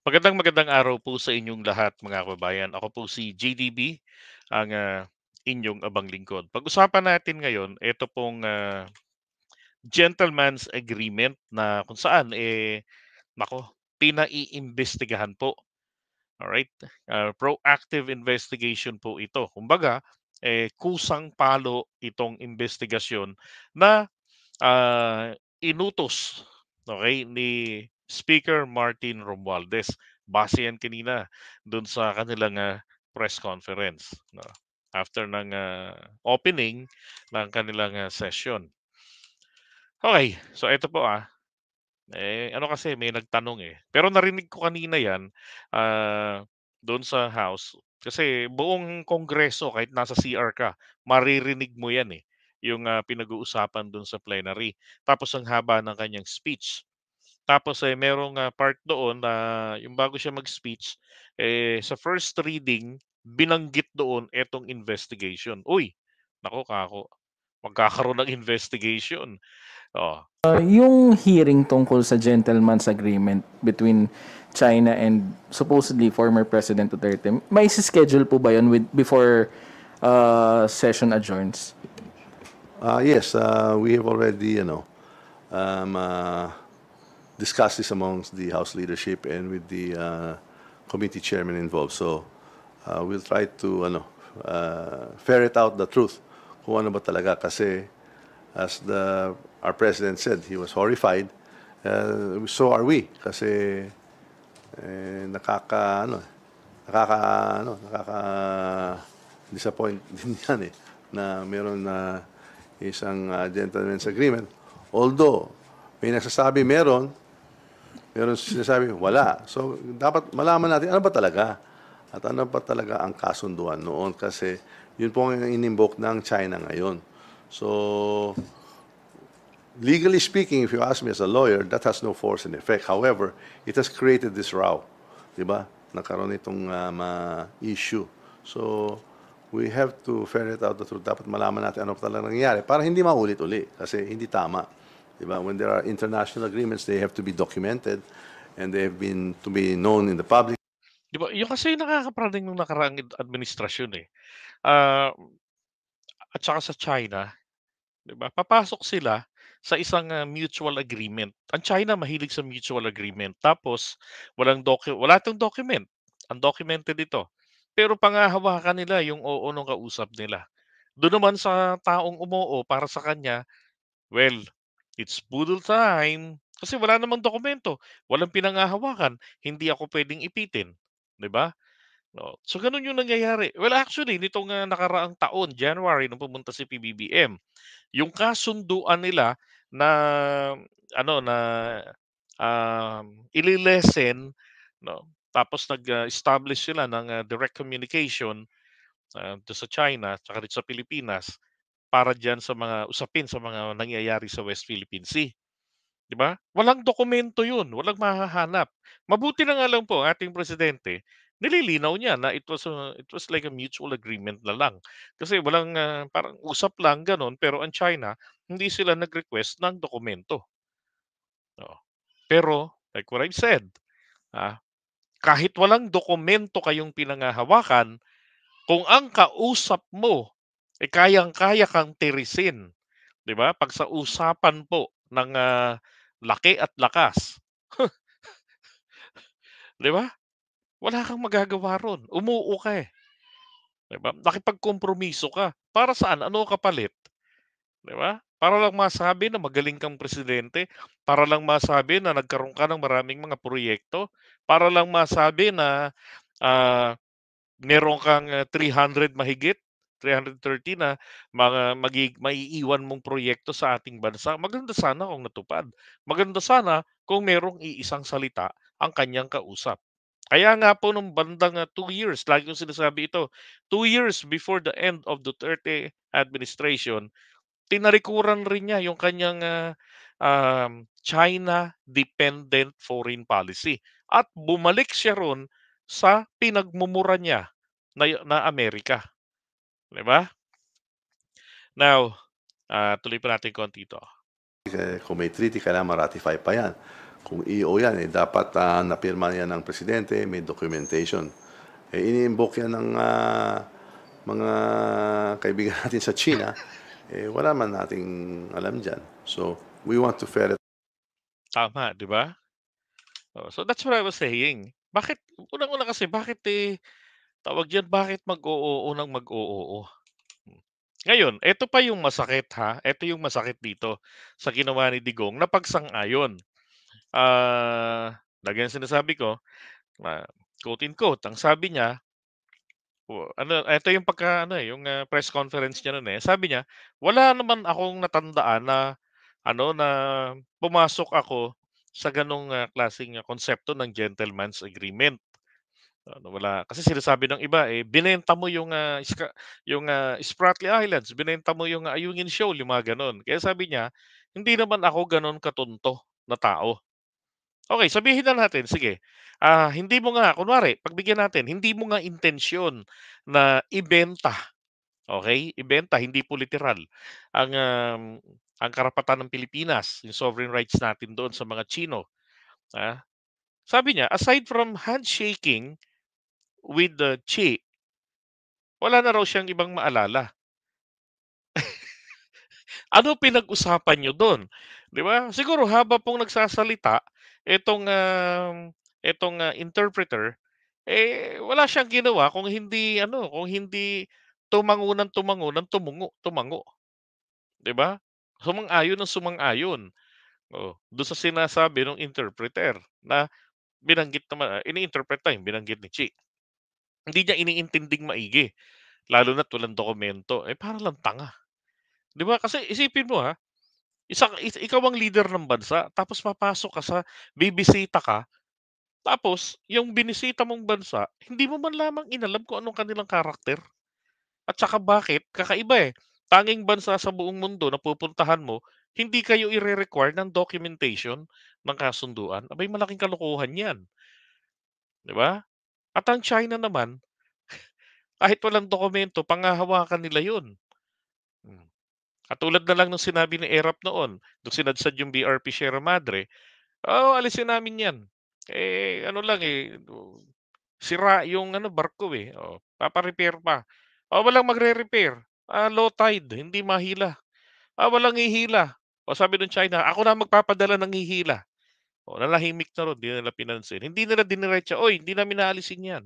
Magandang araw po sa inyong lahat mga kababayan. Ako po si JDB, ang inyong abang lingkod. Pag-usapan natin ngayon, ito pong gentleman's agreement na kung saan, nako, pinaiimbestigahan po. Alright? Proactive investigation po ito. Kumbaga, kusang palo itong investigasyon na inutos, okay, ni Speaker Martin Romualdez. Base yan kanina do'n sa kanilang, press conference 'no, after ng, opening ng kanilang, session. Okay, so ito po, ano kasi may nagtanong, pero narinig ko kanina yan, do'n sa House kasi buong Kongreso kahit nasa CR ka maririnig mo yan, yung, pinag-uusapan do'n sa plenary. Tapos ang haba ng kanyang speech. Tapos, merong, part doon na yung bago siya mag-speech, sa first reading binanggit doon etong investigation. Uy, naku kako, magkakaroon ng investigation. Oh, Yung hearing tungkol sa gentleman's agreement between China and supposedly former President Duterte, may schedule po ba yun before session adjourns? Yes, we have already, um, uh, discussed this amongst the House leadership and with the committee chairman involved. So we'll try to, ferret out the truth kung ano ba talaga kasi as our president said, he was horrified. So are we kasi nakaka disappoint din yan na meron na isang gentleman's agreement. Although may nagsasabi meron sinasabi wala. So dapat malaman natin ano ba talaga at ano ba talaga ang kasunduan noon kasi yun po ang in-invoke ng China ngayon. So legally speaking, if you ask me as a lawyer, that has no force and effect. However, it has created this row. Di ba? Nagkaroon itong issue. So, we have to ferret out the truth. Dapat malaman natin ano talaga nangyayari para hindi maulit-uli kasi hindi tama. Di ba? When there are international agreements, they have to be documented and they have been to be known in the public. 'di ba, yun kasi yung nakakapraning nung nakaraang administrasyon, Ah, at saka sa China, 'di ba, papasok sila sa isang, mutual agreement. Ang China mahilig sa mutual agreement tapos wala 'tong document, undocumented ito. Pero panghahawakan nila yung oo nung kausap nila. Do'n naman sa taong umoo para sa kanya, well, it's budol time kasi wala namang dokumento, walang pinanghahawakan, hindi ako puwedeng ipitin, 'di ba? No, so gano'n yung nangyayari. Well, actually nitong, nakaraang taon, January nung pumunta si PBBM, yung kasunduan nila na ano, na, ile-lessen 'no, tapos establish sila ng, direct communication, dun sa China tsaka dito sa Pilipinas para diyan sa mga usapin sa mga nangyayari sa West Philippine Sea, 'di ba? Walang dokumento 'yun, walang mahahanap. Mabuti na nga lang po ang ating presidente, nililinaw niya na it was like a mutual agreement na lang. Kasi walang, parang usap lang gano'n, pero ang China hindi sila nag-request ng dokumento, oo. Pero like what I've said, ah, kahit walang dokumento kayong pinanghahawakan, kung ang kausap mo, kayang-kaya kang tirisin, 'di ba? 'Pag sa usapan po ng, laki at lakas, 'di ba? Wala kang magagawa ro'n, umuo ka, 'di ba? Nakipagkompromiso ka, para saan? Ano kapalit, 'di ba? Para lang masabi na magaling kang presidente, para lang masabi na nagkaroon ka ng maraming mga proyekto, para lang masabi na, ah, meron kang, 300 mahigit, 330 na maiiwan mong proyekto sa ating bansa. Maganda sana kung natupad. Maganda sana kung merong iisang salita ang kanyang kausap. Kaya nga po nung bandang, 2 years, lagi kong sinasabi ito, 2 years before the end of Duterte administration, tinalikuran rin niya yung kanyang, China-dependent foreign policy at bumalik siya ro'n sa pinagmumura niya na Amerika, 'di ba? Now, tuloy pa natin konti 'to. Kung may treaty, kailangan ma-ratify pa yan. Kung EO yan, dapat napirma yan ng presidente, may documentation. Ini-invoke yan ng mga kaibigan natin sa China, wala man nating alam dyan. So, we want to ferret. Tama, 'di ba? So that's what I was saying. Bakit unang-una kasi bakit, tawag diyan, bakit mag-o-oo ng mag-o-oo? Hmm. Ngayon, eto pa yung masakit, ha, eto yung masakit dito sa ginawa ni Digong na pagsang-ayon. Lagi ang sinasabi ko na quote in quote, ang sabi niya, ano, eto yung pagka-ano, yung, press conference niya no'n, sabi niya, "Wala naman akong natandaan na ano, na pumasok ako sa gano'ng, klaseng konsepto ng gentleman's agreement." Ano, wala kasi sinasabi ng iba, binenta mo yung, Spratly Islands, binenta mo yung, Ayungin Shoal, yung mga gano'n. Kaya sabi niya, "Hindi naman ako gano'n katunto na tao." Okay, sabihin na natin, sige, hindi mo nga kunwari pagbigyan natin, hindi mo nga intensyon na ibenta, okay, ibenta, hindi po literal ang, ang karapatan ng Pilipinas, yung sovereign rights natin doon sa mga Chino, ah. Sabi niya, aside from handshaking with the Che, wala na raw siyang ibang maalala. Ano pinag-usapan niyo do'n, 'di ba? Siguro haba pong nagsasalita itong, interpreter, wala siyang ginawa kung hindi ano, kung hindi tumango ng tumango, 'di ba? Sumang-ayon ng sumang-ayon, oh, do'n sa sinasabi ng interpreter na binanggit naman, ini-interpret na yung binanggit ni Chi. Hindi niya iniintinding maigi, lalo na't walang dokumento, para lang tanga, 'di ba? Kasi isipin mo, ikaw ang leader ng bansa tapos papasok ka bibisita ka, tapos yung binisita mong bansa hindi mo man lamang inalam kung anong kanilang karakter at saka bakit kakaiba, eh. Tanging bansa sa buong mundo na pupuntahan mo, hindi kayo ire-require ng documentation ng kasunduan. Abay, malaking kalokohan 'yan, 'di ba? At ang China naman, kahit walang dokumento panghahawakan nila 'yun. Hmm. Katulad na lang nung sinabi ni ERAP noon, nung sinadsad yung BRP Sierra Madre. Oo, alisin namin 'yan. Ano lang, sira yung ano, barko, papa-repair pa. Walang magre-repair. Low tide, hindi mahila. Walang hihila. Sabi ng China, "Ako na magpapadala ng hihila." Nanahimik na ro'n, 'di nila pinansin. Hindi nila diniretso, "Uy, hindi namin aalisin 'yan."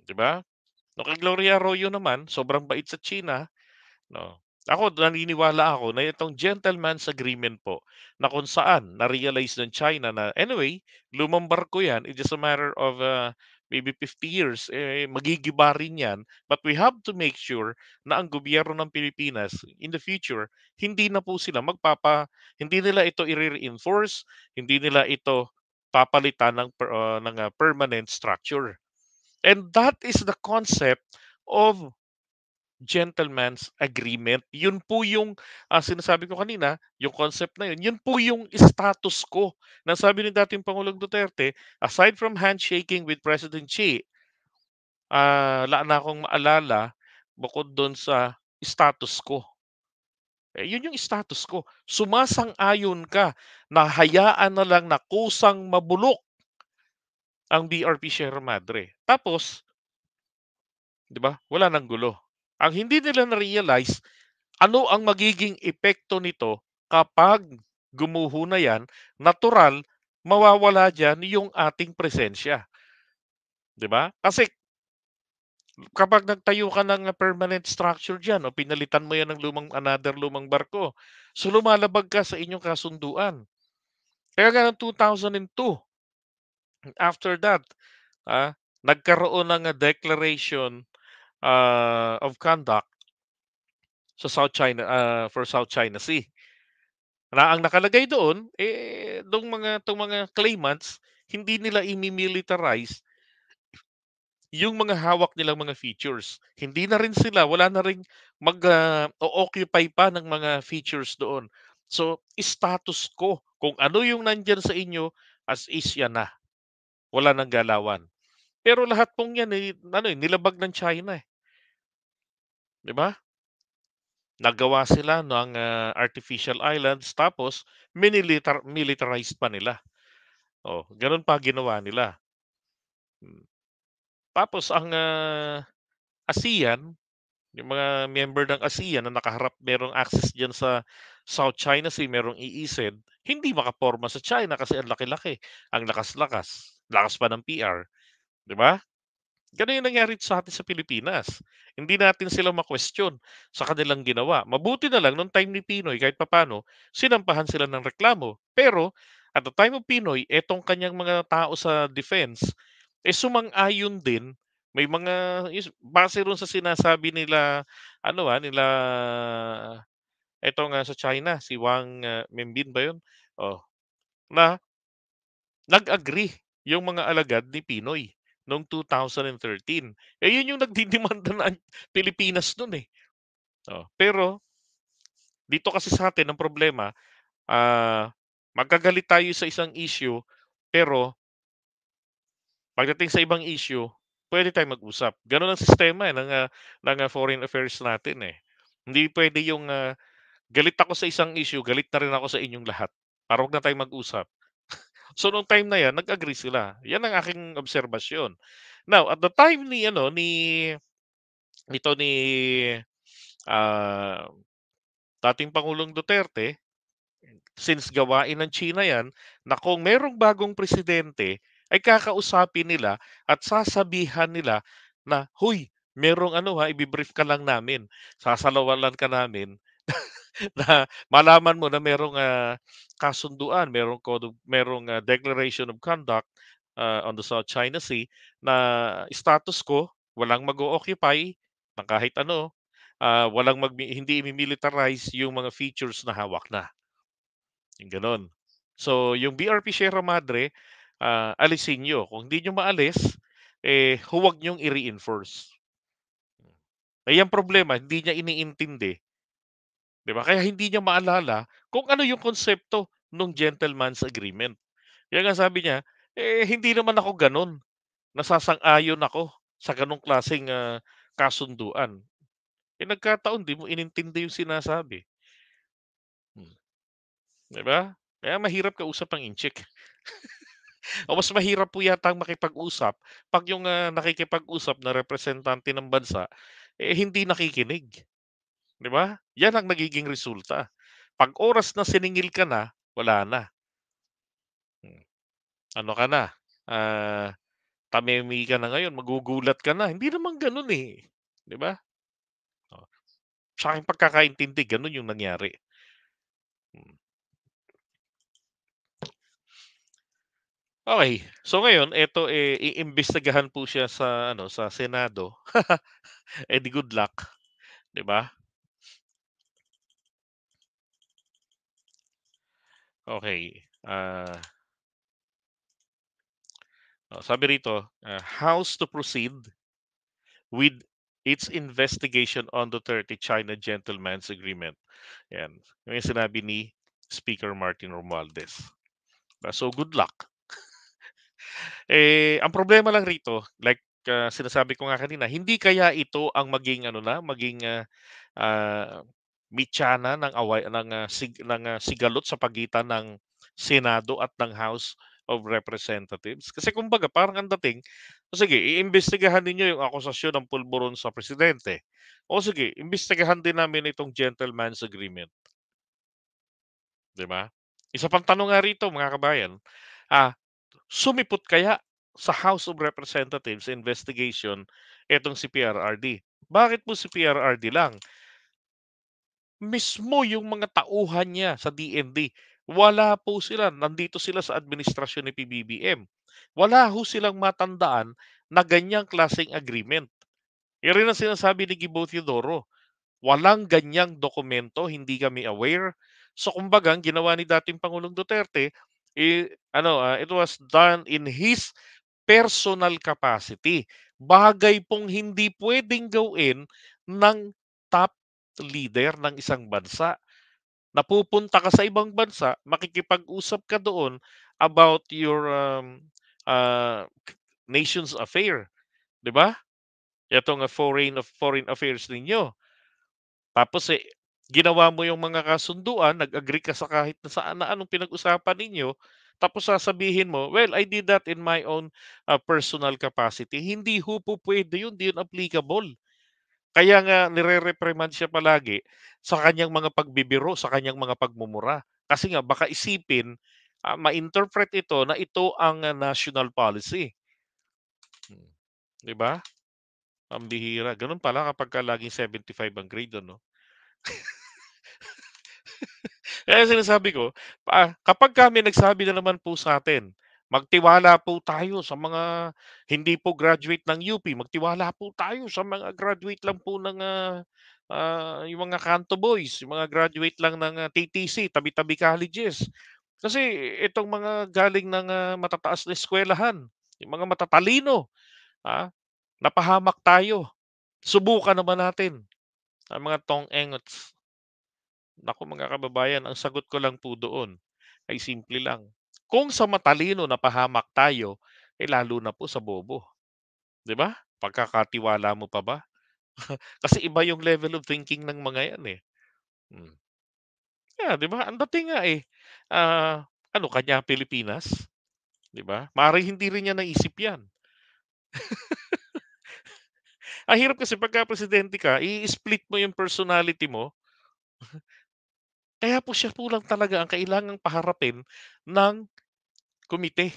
'Di ba? Nung kay Gloria Arroyo naman, sobrang bait sa China. 'No. Ako, naniniwala ako na itong gentleman's agreement po na kung saan na-realize ng China na anyway, lumang barko 'yan, it's just a matter of, maybe 50 years, magigiba rin 'yan. But we have to make sure na ang gobyerno ng Pilipinas in the future, hindi na po sila hindi nila ito i-re-reinforce, hindi nila ito papalitan ng permanent structure. And that is the concept of gentleman's agreement. Yun po yung, sinasabi ko kanina, yung concept na yun, yun po yung status quo na sabi ni dating Pangulong Duterte, aside from handshaking with President Xi, wala na akong maalala bukod dun sa status quo. Yun yung status quo. Sumasang-ayon ka na hayaan na lang na kusang mabulok ang BRP Sierra Madre. Tapos, 'di ba, wala ng gulo. Ang hindi nila na-realize, ano ang magiging epekto nito kapag gumuho na 'yan, natural mawawala diyan yung ating presensya, 'di ba? Kasi kapag nagtayo ka ng permanent structure diyan o pinalitan mo 'yan ng another lumang barko, so lumalabag ka sa inyong kasunduan. Kaya nga ng 2002, after that, nagkaroon ng declaration, of conduct sa South China, for South China Sea. Na ang nakalagay doon, mga claimants, hindi nila imimilitarize yung mga hawak nilang mga features. Hindi na rin sila, wala na ring o-occupy pa ng mga features doon. So, status quo. Kung ano yung nandiyan sa inyo, as is yan na. Wala nang galawan. Pero lahat pong yan, nilabag ng China, eh. 'Di ba? nagawa sila ng artificial islands tapos militarized pa nila. Oh, ganun pa ginawa nila. Hmm. Tapos ang ASEAN, yung mga member ng ASEAN na nakaharap merong access diyan sa South China Sea, merong EEZ, hindi makaporma sa China kasi ang laki-laki, ang lakas-lakas, lakas pa ng PR, 'di ba? Gano'n yung nangyari sa atin sa Pilipinas. Hindi natin sila ma-question sa kanilang ginawa. Mabuti na lang nung time ni Pinoy kahit papaano sinampahan sila ng reklamo. Pero at the time of Pinoy, etong kanyang mga tao sa defense, sumang-ayon din. May mga base ron sa sinasabi nila ano, nila eto nga sa China, si Wang Minbin ba 'yun? Oh, na nag-agree yung mga alagad ni Pinoy noong 2013. Yun yung nagdidemanda ng Pilipinas nun, eh. Oh, pero dito kasi sa atin ang problema, ah, magkagalit tayo sa isang issue, pero pagdating sa ibang issue, pwede tayong mag-usap. Gano'n ang sistema, ng foreign affairs natin, eh. Hindi puwede yung, galit ako sa isang issue, galit na rin ako sa inyong lahat, para 'wag na tayong mag-usap. So, nung time na 'yan, nag-agree sila. 'Yan ang aking obserbasyon. Now, at the time ni ano, nito ni, ah, dating Pangulong Duterte, since gawain ng China 'yan, na kung merong bagong presidente, ay kakausapin nila at sasabihan nila na, "Hoy, merong ano, ibi-brief ka lang namin, sasalawalan ka namin." Na malaman mo na merong, kasunduan, merong declaration of conduct, on the South China Sea na status quo, walang mag-o-occupy ng kahit ano, hindi imi-militarize yung mga features na hawak na, yung gano'n. So, yung BRP Sierra Madre, alisin niyo. Kung hindi niyo maalis, huwag niyong i-reinforce. Eh, ang problema hindi niya iniintindi. 'Di ba? Kaya hindi niya maalala kung ano yung konsepto nung gentleman's agreement. Kaya nga sabi niya, hindi naman ako gano'n. Nasasang-ayon ako sa gano'ng klaseng, kasunduan. Nagkataon 'di mo inintindi yung sinasabi. Hmm, 'di ba? Kaya mahirap kausap ang inchik. O mas mahirap po yatang makipag-usap 'pag yung, nakikipag-usap na representante ng bansa, hindi nakikinig, 'di ba? Yan ang nagiging resulta. 'Pag oras na siningil ka na, wala na. Hmm, ano ka na, ah, tamimi ka na ngayon, magugulat ka na, hindi naman gano'n, eh, 'di ba? Oh, sa aking pagkakaintindi gano'n yung nangyari. Hmm, okey. So ngayon eto, iimbestigahan po siya sa ano, sa Senado. Eh, di good luck, 'di ba? Okey, sabi rito, House to proceed with its investigation on Duterte-China Gentleman's Agreement. Yan, yung sinabi ni Speaker Martin Romualdez. So, good luck. Ang problema lang rito, like, sinasabi ko nga kanina, hindi kaya ito ang maging ano na, maging, ah, metyana ng sigalot sa pagitan ng Senado at ng House of Representatives? Kasi kumbaga parang ang dating, o sige iimbestigahan ninyo yung akusasyon ng pulburon sa presidente. O sige, imbestigahan din namin itong gentleman's agreement, 'di ba? Isa pang tanong nga rito mga kabayan, ah, sumipot kaya sa House of Representatives investigation etong si PRRD? Bakit po si PRRD lang? Mismo yung mga tauhan niya sa DND, wala po sila, nandito sila sa administrasyon ni PBBM. Wala ho silang matandaan na ganyang klaseng agreement. Yan rin ang sinasabi ni Gibo Teodoro, walang ganyang dokumento, hindi kami aware. So kumbaga ang ginawa ni dating Pangulong Duterte, it was done in his personal capacity. Bagay pong hindi puwedeng gawin ng top leader ng isang bansa. Napupunta ka sa ibang bansa, makikipag-usap ka doon about your, uh, nation's affair, 'di ba? Itong, foreign affairs ninyo. Tapos, Ginawa mo yung mga kasunduan, nag-agree ka sa kahit na saan na anong pinag-usapan ninyo, tapos sasabihin mo, "Well, I did that in my own, personal capacity." Hindi ho pupuwede yun, 'di yun applicable. Kaya nga nire-reprimand siya palagi sa kanyang mga pagbibiro, sa kanyang mga pagmumura. Kasi nga baka isipin, ma-interpret ito na ito ang, national policy. Hmm, 'di ba? Pambihira, gano'n pala kapagka laging 75 ang grade ano? Kaya sinasabi ko, kapag kami nagsabi na naman po sa atin, magtiwala po tayo sa mga hindi po graduate ng UP, magtiwala po tayo sa mga graduate lang po ng, yung mga Kanto Boys, yung mga graduate lang ng, TTC, tabi-tabi colleges. Kasi itong mga galing ng, matataas na eskuwelahan, yung mga matatalino, ah, napahamak tayo. Subukan naman natin ang mga tong-engots. Naku mga kababayan, ang sagot ko lang po doon ay simple lang. Kung sa matalino napahamak tayo, lalo na po sa bobo, 'di ba? Pagkakatiwala mo pa ba? Kasi iba yung level of thinking ng mga 'yan, eh. Hmm. Yeah, 'di ba? Ang dating nga, eh, ano kanya Pilipinas, 'di ba? Maaaring hindi rin niya naisip 'yan. Ang hirap kasi pagka presidente ka, i-split mo yung personality mo, kaya po siya po lang talaga ang kailangang paharapin ng komite.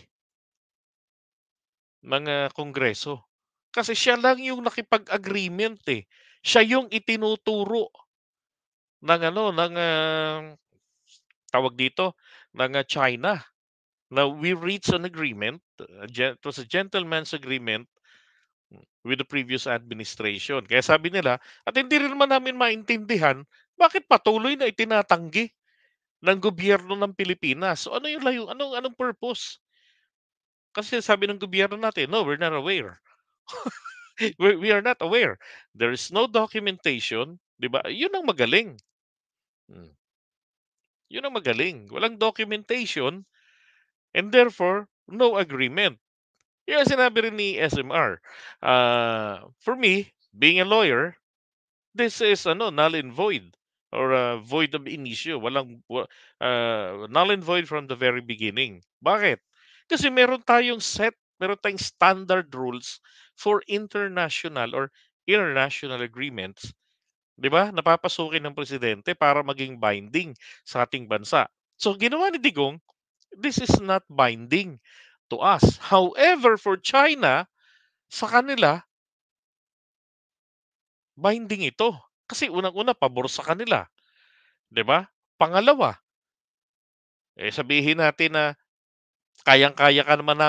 Mga kongreso. Kasi siya lang yung nakipag-agreement, eh. Siya yung itinuturo ng ano, ng, tawag dito, ng, China na we reached an agreement, it was a gentleman's agreement with the previous administration. Kaya sabi nila at hindi rin naman namin maintindihan bakit patuloy na itinatanggi ng gobyerno ng Pilipinas. So ano yung anong purpose? Kasi sabi ng gobyerno natin, "No, we're not aware." We are not aware. There is no documentation, 'di ba? 'Yun ang magaling. Hmm, 'yun ang magaling. Walang documentation and therefore no agreement. 'Yun ang sinabi rin ni SMR. For me, being a lawyer, this is ano, null and void or void of initio. Null and void from the very beginning. Bakit? Kasi meron tayong standard rules for international or international agreements, 'di ba? Napapasukin ng presidente para maging binding sa ating bansa. So ginawa ni Digong, this is not binding to us. However, for China, sa kanila binding ito. Kasi unang-una pabor sa kanila, 'di ba? Pangalawa, sabihin natin na kayang-kaya naman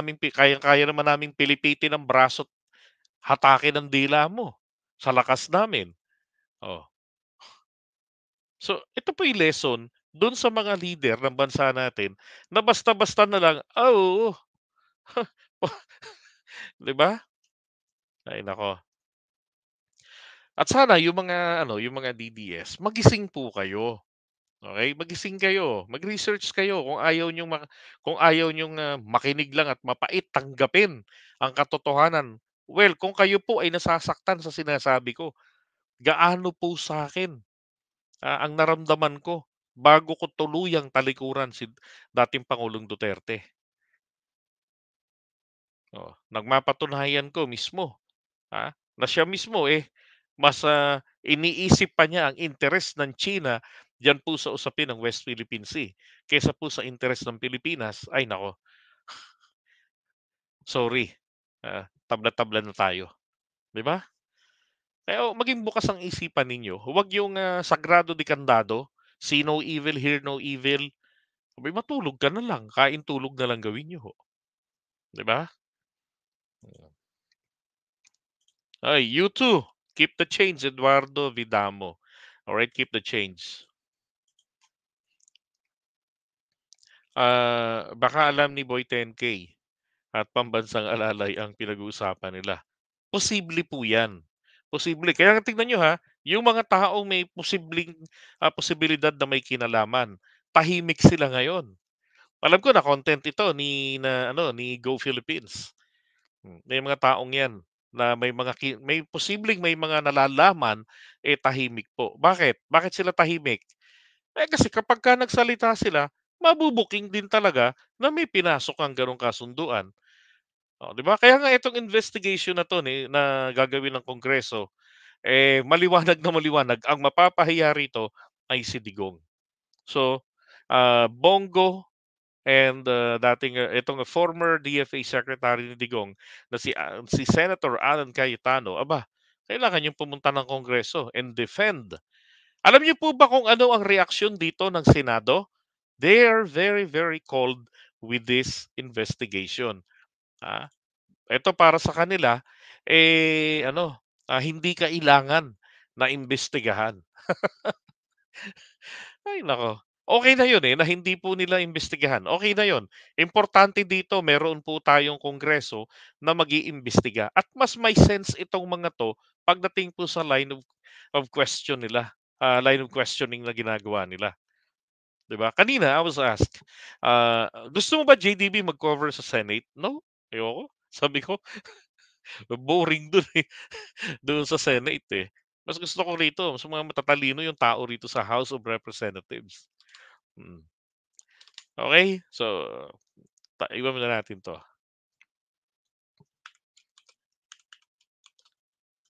naming pilipitin ang braso't hatakin ang dila mo sa lakas namin. Oh, so ito po yung lesson dun sa mga leader ng bansa natin na basta-basta na lang, oo, 'di ba? Ay nako. At sana yung mga ano, yung mga DDS, magising po kayo. Okay, magising kayo, mag-research kayo kung ayaw niyong, makinig lang at mapait tanggapin ang katotohanan. Well, kung kayo po ay nasasaktan sa sinasabi ko, gaano po sa'kin, ang naramdaman ko bago ko tuluyang talikuran si dating Pangulong Duterte. Oh, nagmapatunayan ko mismo, na siya mismo, mas, iniisip pa niya ang interes ng China diyan po sa usapin ng West Philippine Sea kaysa po sa interes ng Pilipinas. Ay naku, sorry, tabla-tabla na tayo, 'di ba? Kaya maging bukas ang isipan ninyo, huwag yung, sagrado de kandado, see no evil, hear no evil. Aba'y matulog ka na lang, kain tulog na lang gawin niyo ho, 'di ba? Ay, you too, keep the change, Eduardo Vidamo. Alright, keep the change. Baka alam ni Boy 10K at Pambansang Alalay ang pinag-uusapan nila. Posible po 'yan, posible. Kaya tignan niyo, yung mga taong may posibilidad na may kinalaman, tahimik sila ngayon. Alam ko na content ito ni Go Philippines, may mga taong 'yan. na may posibleng may mga nalalaman, tahimik po. Bakit? Bakit sila tahimik? Kasi kapagka nagsalita sila, mabubuking din talaga na may pinasok ang gano'ng kasunduan. 'Di ba? Kaya nga itong investigation na 'to na gagawin ng Kongreso, maliwanag na maliwanag ang mapapahiya rito ay si Digong. So, Bongo and, dating, itong former DFA Secretary ni Digong na si Senator Alan Cayetano, kailangan niyang pumunta ng Kongreso and defend. Alam niyo po ba kung ano ang reaksyon dito ng Senado? They are very, very cold with this investigation. Ah, Ito para sa kanila, hindi kailangan na imbestigahan. Ay nako, okey na 'yun, na hindi po nila imbestigahan, okey na 'yun. Importante dito meron po tayong Kongreso na mag-iimbestiga at mas may sense itong mga 'to pagdating po sa line of questioning na ginagawa nila, 'di ba? Kanina I was asked, "Gusto mo ba JDB mag-cover sa Senate?" "No, ayoko." Sabi ko, boring dun, doon sa Senate, eh. Mas gusto ko rito, mas mga matatalino yung tao rito sa House of Representatives. Mm. Okey, so iwan muna natin 'to.